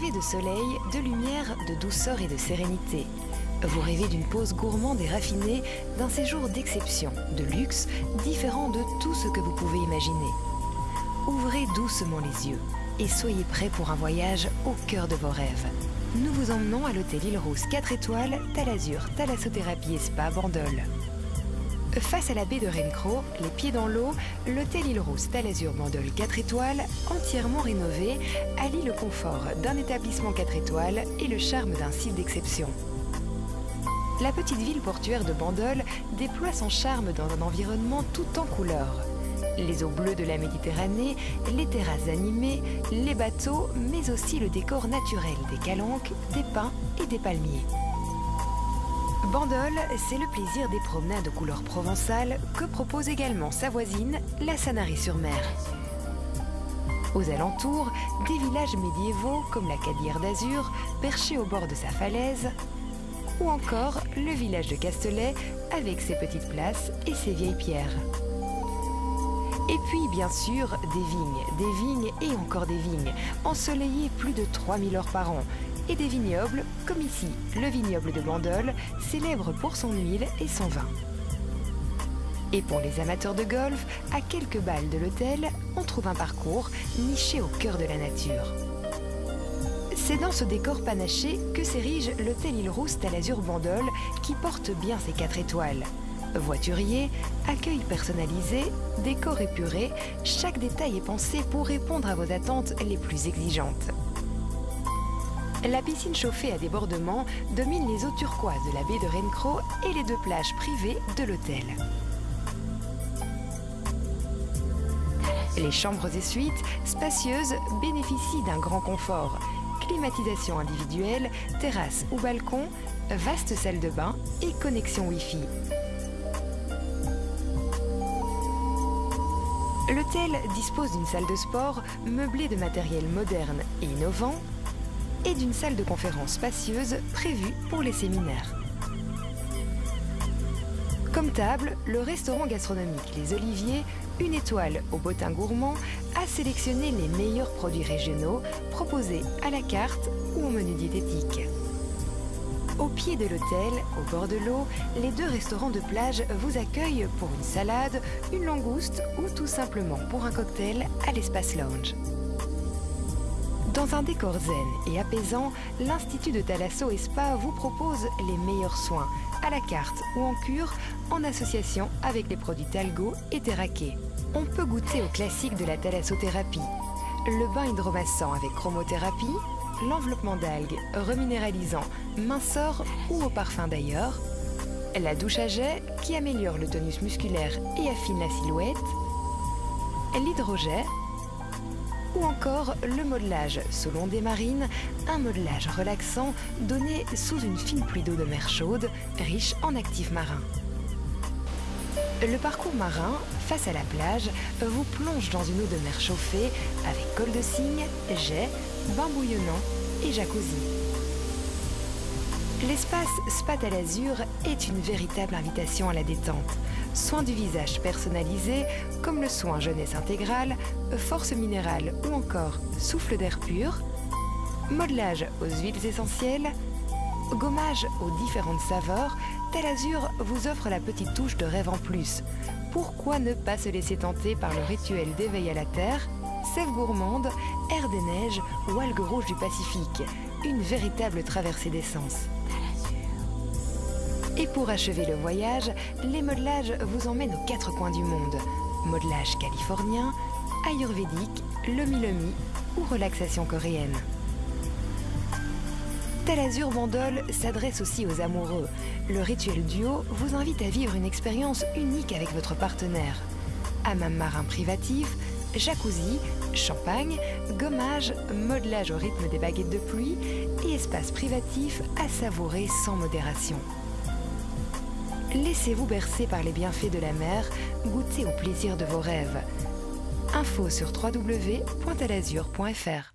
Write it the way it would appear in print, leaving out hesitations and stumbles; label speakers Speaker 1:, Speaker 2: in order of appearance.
Speaker 1: rêvez de soleil, de lumière, de douceur et de sérénité. Vous rêvez d'une pause gourmande et raffinée, d'un séjour d'exception, de luxe, différent de tout ce que vous pouvez imaginer. Ouvrez doucement les yeux et soyez prêts pour un voyage au cœur de vos rêves. Nous vous emmenons à l'hôtel Île Rose 4 étoiles, Talazur, Thalassothérapie et Spa, Bandol. Face à la baie de Rennes-Croix, les pieds dans l'eau, l'hôtel Île Rose Talazur Bandol 4 étoiles, entièrement rénové, allie le confort d'un établissement 4 étoiles et le charme d'un site d'exception. La petite ville portuaire de Bandol déploie son charme dans un environnement tout en couleurs. Les eaux bleues de la Méditerranée, les terrasses animées, les bateaux, mais aussi le décor naturel des calanques, des pins et des palmiers. Bandol, c'est le plaisir des promenades aux couleurs provençales que propose également sa voisine, la Sanary-sur-Mer. Aux alentours, des villages médiévaux comme la Cadière d'Azur, perché au bord de sa falaise, ou encore le village de Castelet avec ses petites places et ses vieilles pierres. Et puis, bien sûr, des vignes et encore des vignes, ensoleillées plus de 3000 heures par an, et des vignobles, comme ici, le vignoble de Bandol, célèbre pour son huile et son vin. Et pour les amateurs de golf, à quelques balles de l'hôtel, on trouve un parcours niché au cœur de la nature. C'est dans ce décor panaché que s'érige l'hôtel Île Rose Talazur Bandol, qui porte bien ses 4 étoiles. Voiturier, accueil personnalisé, décor épuré, chaque détail est pensé pour répondre à vos attentes les plus exigeantes. La piscine chauffée à débordement domine les eaux turquoises de la baie de Rennes-Croix et les 2 plages privées de l'hôtel. Les chambres et suites, spacieuses, bénéficient d'un grand confort. Climatisation individuelle, terrasse ou balcon, vaste salle de bain et connexion Wi-Fi. L'hôtel dispose d'une salle de sport meublée de matériel moderne et innovant et d'une salle de conférence spacieuse prévue pour les séminaires. Comme table, le restaurant gastronomique Les Oliviers, 1 étoile au Bottin Gourmand, a sélectionné les meilleurs produits régionaux proposés à la carte ou au menu diététique. Au pied de l'hôtel, au bord de l'eau, les 2 restaurants de plage vous accueillent pour une salade, une langouste ou tout simplement pour un cocktail à l'espace lounge. Dans un décor zen et apaisant, l'Institut de Thalasso et Spa vous propose les meilleurs soins, à la carte ou en cure, en association avec les produits Talgo et Terraquet. On peut goûter au classique de la thalassothérapie, le bain hydromassant avec chromothérapie, l'enveloppement d'algues reminéralisant, minceur ou au parfum d'ailleurs, la douche à jet qui améliore le tonus musculaire et affine la silhouette, l'hydrojet, ou encore le modelage selon des marines, un modelage relaxant donné sous une fine pluie d'eau de mer chaude, riche en actifs marins. Le parcours marin, face à la plage, vous plonge dans une eau de mer chauffée avec col de cygne, jet, bain bouillonnant et jacuzzi. L'espace Spa Talazur est une véritable invitation à la détente. Soins du visage personnalisés comme le soin jeunesse intégrale, force minérale ou encore souffle d'air pur, modelage aux huiles essentielles, gommage aux différentes saveurs, Talazur vous offre la petite touche de rêve en plus. Pourquoi ne pas se laisser tenter par le rituel d'éveil à la terre, sève gourmande, air des neiges ou algues rouges du Pacifique, une véritable traversée d'essence. Et pour achever le voyage, les modelages vous emmènent aux 4 coins du monde. Modelage californien, ayurvédique, lomi-lomi ou relaxation coréenne. Talazur Bandol s'adresse aussi aux amoureux. Le rituel duo vous invite à vivre une expérience unique avec votre partenaire. Hammam marin privatif, jacuzzi, champagne, gommage, modelage au rythme des baguettes de pluie et espace privatif à savourer sans modération. Laissez-vous bercer par les bienfaits de la mer, goûtez au plaisir de vos rêves. Info sur www.talazur.fr.